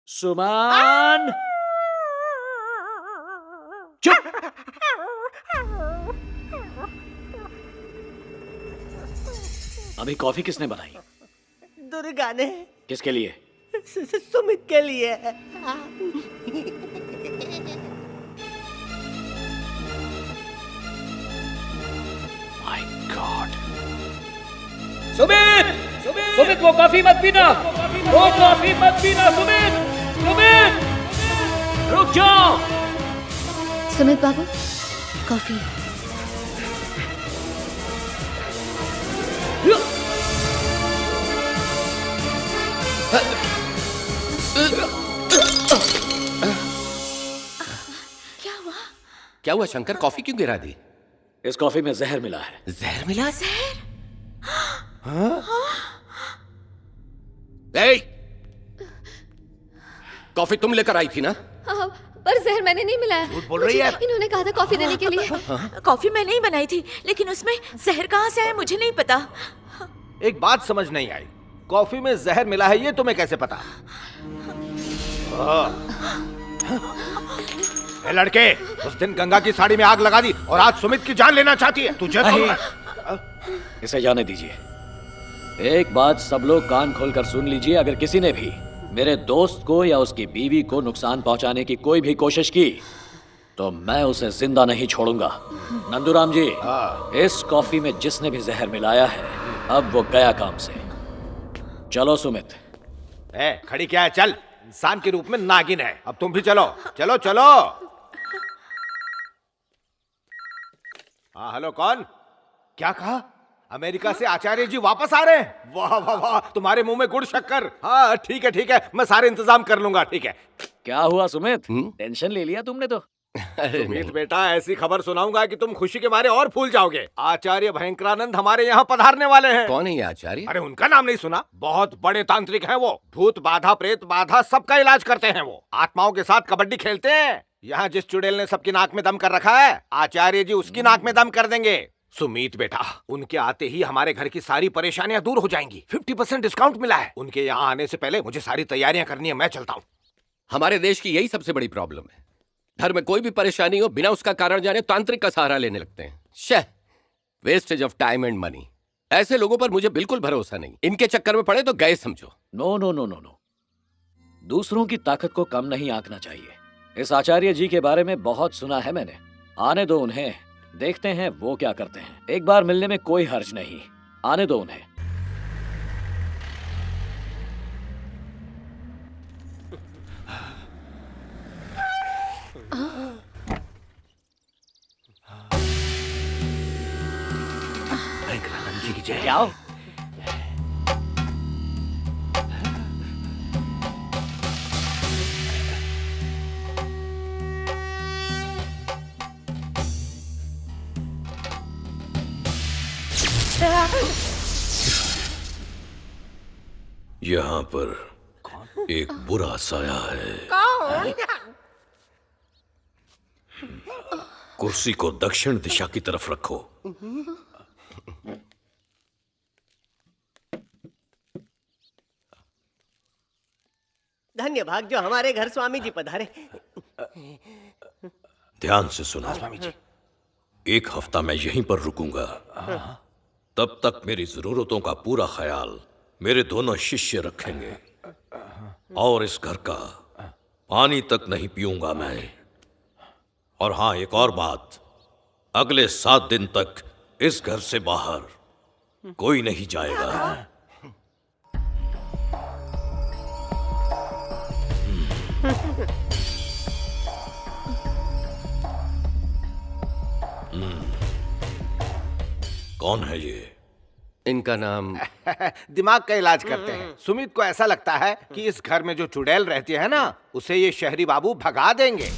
सुमन, चुप। अभी कॉफी किसने बनाई? दुर्गा ने। किसके लिए? सुमित के लिए। My God. सुमित, सुमित वो कॉफी मत पीना, वो कॉफी मत पीना सुमित, सुमित रुक जाओ। सुमित बाबू, कॉफी। क्या हुआ शंकर, कॉफी क्यों गिरा दी? इस कॉफी में जहर मिला है। जहर मिला? जहर? कॉफी तुम लेकर आई थी ना? पर जहर मैंने नहीं मिलाया। झूठ बोल रही है। इन्होंने कहा था कॉफी देने के लिए। कॉफी मैंने ही बनाई थी, लेकिन उसमें जहर कहाँ से आया मुझे नहीं पता। एक बात समझ नहीं आई, कॉफी में जहर मिला है ये तुम्हें कैसे पता? ए लड़के, उस दिन गंगा की साड़ी में आग लगा दी और आज सुमित की जान लेना चाहती है। तुझे इसे जाने दीजिए। एक बात सब लोग कान खोलकर सुन लीजिए, अगर किसी ने भी मेरे दोस्त को या उसकी बीवी को नुकसान पहुंचाने की कोई भी कोशिश की तो मैं उसे जिंदा नहीं छोड़ूंगा। नंदूराम जी, इस कॉफी में जिसने भी जहर मिलाया है अब वो गया काम से। चलो सुमित। खड़ी क्या है, चल। इंसान के रूप में नागिन है, अब तुम भी चलो। चलो चलो। हाँ हेलो, कौन? क्या कहा? अमेरिका से आचार्य जी वापस आ रहे हैं? वाह वाह वाह, तुम्हारे मुंह में गुड़ शक्कर। हाँ ठीक है, मैं सारे इंतजाम कर लूंगा। ठीक है। क्या हुआ सुमित, टेंशन ले लिया तुमने तो? सुमित बेटा, ऐसी खबर सुनाऊंगा कि तुम खुशी के मारे और फूल जाओगे। आचार्य भयंकरानंद हमारे यहाँ पधारने वाले हैं। कौन है ये आचार्य? अरे उनका नाम नहीं सुना? बहुत बड़े तांत्रिक हैं वो। भूत बाधा, प्रेत बाधा, सबका इलाज करते हैं वो। आत्माओं के साथ कबड्डी खेलते हैं। यहाँ जिस चुड़ैल ने सबकी नाक में दम कर रखा है, आचार्य जी उसकी नाक में दम कर देंगे। सुमित बेटा, उनके आते ही हमारे घर की सारी परेशानियां दूर हो जाएंगी। 50% डिस्काउंट मिला है। उनके यहाँ आने से पहले मुझे सारी तैयारियां करनी है। मैं चलता हूँ। हमारे देश की यही सबसे बड़ी प्रॉब्लम है। घर में कोई भी परेशानी हो, बिना उसका कारण जाने तांत्रिक का सहारा लेने लगते हैं। शह, wastage of time and money. ऐसे लोगों पर मुझे बिल्कुल भरोसा नहीं। इनके चक्कर में पड़े तो गए समझो। No no no no no, दूसरों की ताकत को कम नहीं आंकना चाहिए। इस आचार्य जी के बारे में बहुत सुना है मैंने। आने दो उन्हें, देखते हैं वो क्या करते हैं। एक बार मिलने में कोई हर्ज नहीं, आने दो उन्हें। भयंकरानंद जी की जय। क्या? यहाँ पर एक बुरा साया है। कुर्सी को दक्षिण दिशा की तरफ रखो। धन्य भाग जो हमारे घर स्वामी जी पधारे। ध्यान से सुनो स्वामी जी। एक हफ्ता मैं यहीं पर रुकूंगा। तब तक मेरी जरूरतों का पूरा ख्याल मेरे दोनों शिष्य रखेंगे और इस घर का पानी तक नहीं पीऊंगा मैं। और हाँ, एक और बात, अगले 7 दिन तक इस घर से बाहर कोई नहीं जाएगा। कौन है ये? इनका नाम दिमाग का इलाज करते हैं। सुमित को ऐसा लगता है कि इस घर में जो चुड़ैल रहती है ना, उसे ये शहरी बाबू भगा देंगे।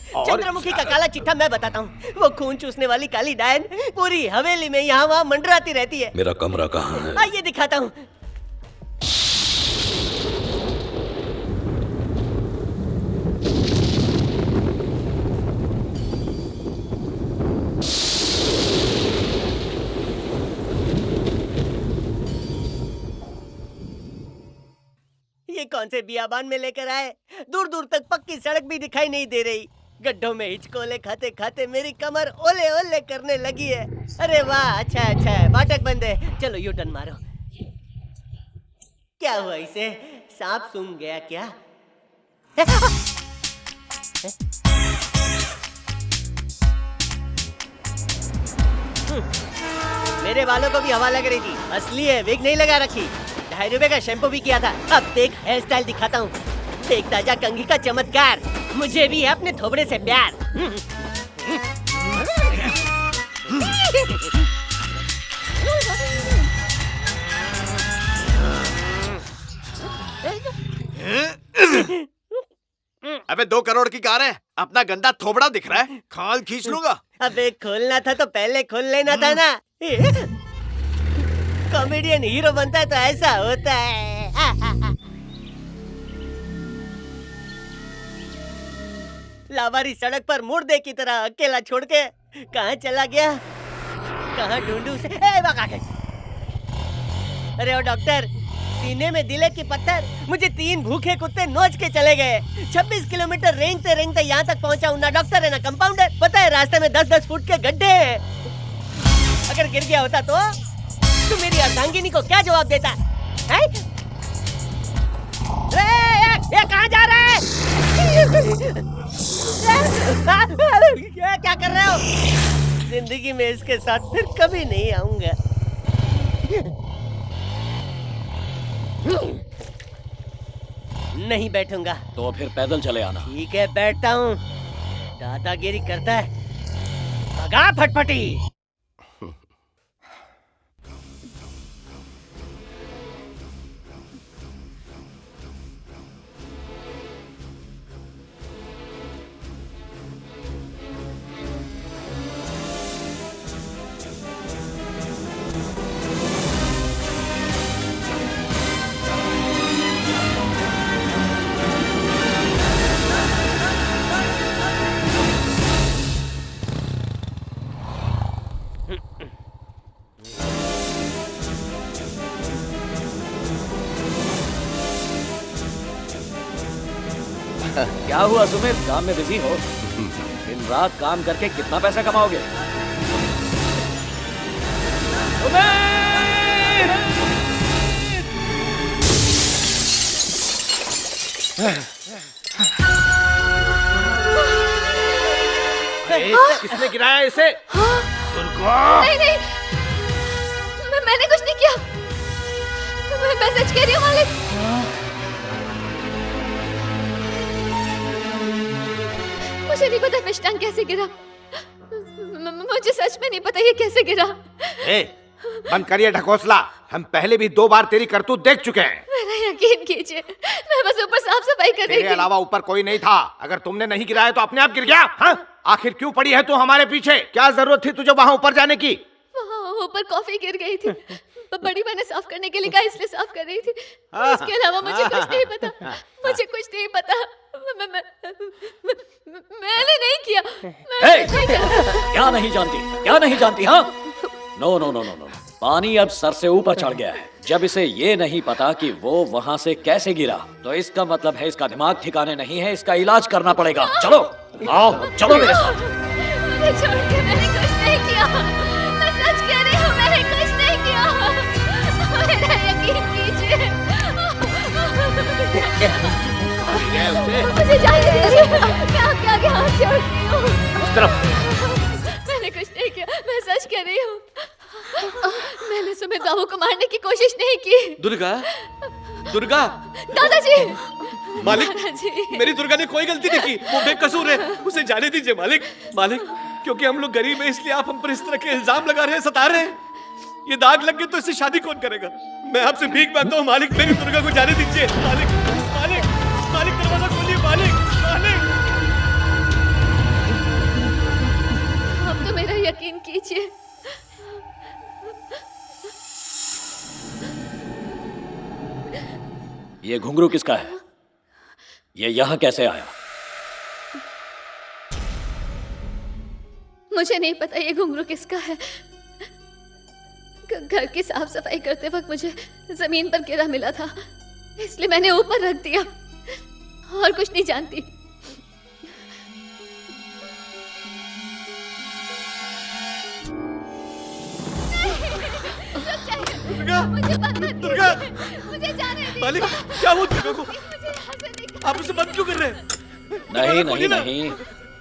चंद्रमुखी का काला चिट्ठा मैं बताता हूँ। वो खून चूसने वाली काली डायन पूरी हवेली में यहाँ वहाँ मंडराती रहती है। मेरा कमरा कहाँ है? आइए दिखाता हूँ। कौन से बियाबान में लेकर आए? दूर दूर तक पक्की सड़क भी दिखाई नहीं दे रही। गड्ढों में हिचकोले खाते खाते मेरी कमर ओले ओले करने लगी है। अरे वाह, अच्छा है, फाटक बंद है, चलो यू टर्न मारो। क्या हुआ इसे? सांप सूंघ गया क्या? मेरे बालों को भी हवा लग रही थी। असली है, विग नहीं लगा रखी। 2.5 रुपए का शैम्पू भी किया था। अब देख हेयर स्टाइल दिखाता हूँ। एक ताजा कंघी का चमत्कार। मुझे भी है अपने थोबड़े से प्यार। अबे 2 करोड़ की कार है, अपना गंदा थोबड़ा दिख रहा है, खाल खींच लूंगा। अबे खोलना था तो पहले खोल लेना था ना। कॉमेडियन हीरो बनता है तो ऐसा होता है। लावारी सड़क पर मुर्दे की तरह अकेला छोड़ के कहाँ चला गया? कहाँ ढूंढूं उसे? अरे ओ डॉक्टर, सीने में दिले की पत्थर। मुझे 3 भूखे कुत्ते नोच के चले गए। 26 किलोमीटर रेंगते रेंगते यहाँ तक पहुँचा हूँ। ना डॉक्टर है ना कंपाउंडर। पता है रास्ते में 10-10 फुट के गड्ढे हैं। अगर गिर गया होता तो तू मेरी अर्धांगिनी को क्या जवाब देता है? ये कहाँ जा रहा है? क्या कर रहे हो? जिंदगी में इसके साथ फिर कभी नहीं आऊंगा। नहीं बैठूंगा। तो फिर पैदल चले आना। ठीक है, बैठता हूँ। दादागिरी करता है, भगा फटफटी। क्या हुआ सुमित, काम में बिजी हो? दिन रात काम करके कितना पैसा कमाओगे? किसने गिराया इसे? नहीं, मैंने कुछ नहीं किया। मैं सच कह रही हूँ मालिक। मुझे नहीं पता फिश टैंक कैसे गिरा। मुझे सच में नहीं पता ये कैसे गिरा। बंद करिए ढकोसला। हम पहले भी 2 बार तेरी करतूत देख चुके हैं। मेरा यकीन कीजिए, मैं बस ऊपर साफ सफाई कर रही तेरे थी। अलावा ऊपर कोई नहीं था। अगर तुमने नहीं गिराया तो अपने आप गिर गया। हाँ? आखिर क्यों पड़ी है तू हमारे पीछे? क्या जरूरत थी तुझे वहाँ ऊपर जाने की? वहाँ ऊपर कॉफी गिर गई थी। बड़ी मैंने साफ करने के लिए कहा, इसलिए साफ कर रही थी। इसके अलावा मुझे कुछ नहीं पता। मुझे कुछ नहीं पता। मैंने नहीं किया। क्या नहीं जानती? क्या नहीं जानती? हाँ, no no no no no. पानी अब सर से ऊपर चढ़ गया है। जब इसे ये नहीं पता कि वो वहाँ से कैसे गिरा, तो इसका मतलब है इसका दिमाग ठिकाने नहीं है। इसका इलाज करना पड़ेगा। चलो आओ, चलो मेरे साथ। मुझे छोड़ के, मैंने कुछ नहीं किया। मैं सच कह रही हूँ, मैंने कुछ नहीं किया। मेरा यकीन कीजिए। मुझे जाने दीजिए। मैं आपके आगे हाथ जोड़ती हूँ। उस तरफ। मैंने कुछ नहीं किया, मैं सच कह रही हूँ। मैंने सुमित बाबू को मारने की कोशिश नहीं की। दुर्गा, दुर्गा। दादाजी। मालिक, दादाजी। मेरी दुर्गा ने कोई गलती नहीं की। वो बेकसूर है, उसे जाने दीजिए मालिक। मालिक, क्योंकि हम लोग गरीब हैं इसलिए आप हम पर इस तरह के इल्जाम लगा रहे हैं, सता रहे हैं। ये दाग लग गए तो इससे शादी कौन करेगा? मैं आपसे भीख मांगता हूँ मालिक, मेरी दुर्गा को जाने दीजिए। मालिक, मालिक, मालिक, दरवाजा खोलिए मालिक, मालिक। अब तो मेरा यकीन कीजिए। ये घुंघरू किसका है? ये यहाँ कैसे आया? मुझे नहीं पता ये घुंघरू किसका है। घर की साफ सफाई करते वक्त मुझे जमीन पर गिरा मिला था। इसलिए मैंने ऊपर रख दिया और कुछ नहीं जानती। दुर्गा, मुझे बंद मत दुर्गा, कीजिए। मुझे जाने दीजिए। मालिक क्या हुआ दुर्गा को? मुझे यहाँ से निकाल- आप उसे बंद क्यों कर रहे हैं? नहीं बोलिए नहीं ना। नहीं,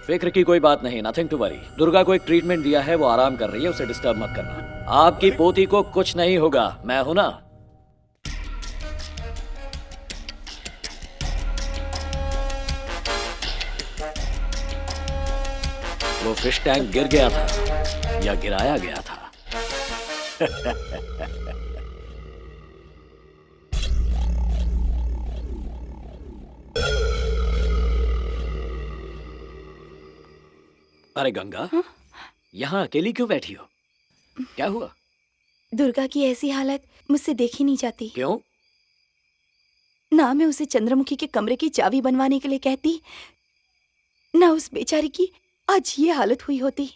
फिक्र की कोई बात नहीं, नथिंग टू वरी। दुर्गा को एक ट्रीटमेंट दिया है, वो आराम कर रही है, उसे डिस्टर्ब मत करना। आपकी पोती को कुछ नहीं होगा, मैं हूं ना। वो फिश टैंक गिर गया था या गिराया गया था? अरे गंगा, यहाँ अकेली क्यों बैठी हो? क्या हुआ? दुर्गा की ऐसी हालत मुझसे देखी नहीं जाती। क्यों? ना मैं उसे चंद्रमुखी के कमरे की चाबी बनवाने के लिए कहती, ना उस बेचारी की आज ये हालत हुई होती।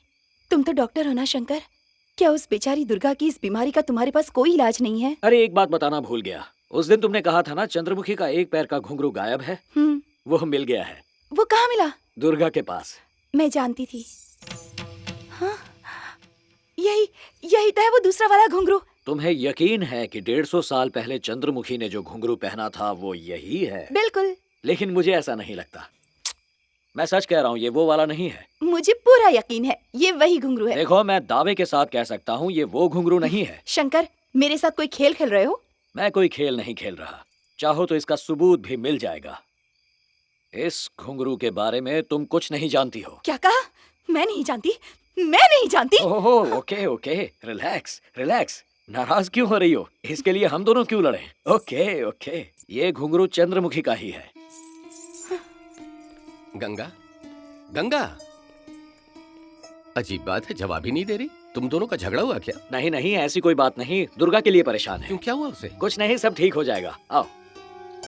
तुम तो डॉक्टर हो ना शंकर, क्या उस बेचारी दुर्गा की इस बीमारी का तुम्हारे पास कोई इलाज नहीं है? अरे एक बात बताना भूल गया, उस दिन तुमने कहा था ना चंद्रमुखी का एक पैर का घुंघरू गायब है। वो मिल गया है। वो कहाँ मिला? दुर्गा के पास। मैं जानती थी। हाँ, यही तो है वो दूसरा वाला घुंघरू। तुम्हें यकीन है कि 150 साल पहले चंद्रमुखी ने जो घुंघरू पहना था वो यही है? बिल्कुल। लेकिन मुझे ऐसा नहीं लगता, मैं सच कह रहा हूँ, ये वो वाला नहीं है। मुझे पूरा यकीन है ये वही घुंघरू है। देखो, मैं दावे के साथ कह सकता हूँ ये वो घुंघरू नहीं है। शंकर, मेरे साथ कोई खेल खेल रहे हो? मैं कोई खेल नहीं खेल रहा, चाहो तो इसका सबूत भी मिल जाएगा। इस घुंघरू के बारे में तुम कुछ नहीं जानती हो। क्या कहा? मैं नहीं जानती, मैं नहीं जानती। ओहो, ओके ओके, रिलैक्स रिलैक्स, नाराज क्यों हो रही हो? इसके लिए हम दोनों क्यों लड़े? ओके ओके, ये घुंघरू चंद्रमुखी का ही है। गंगा, गंगा, अजीब बात है, जवाब ही नहीं दे रही। तुम दोनों का झगड़ा हुआ क्या? नहीं नहीं, ऐसी कोई बात नहीं, दुर्गा के लिए परेशान है। क्यों, क्या हुआ उसे? कुछ नहीं, सब ठीक हो जाएगा, आओ।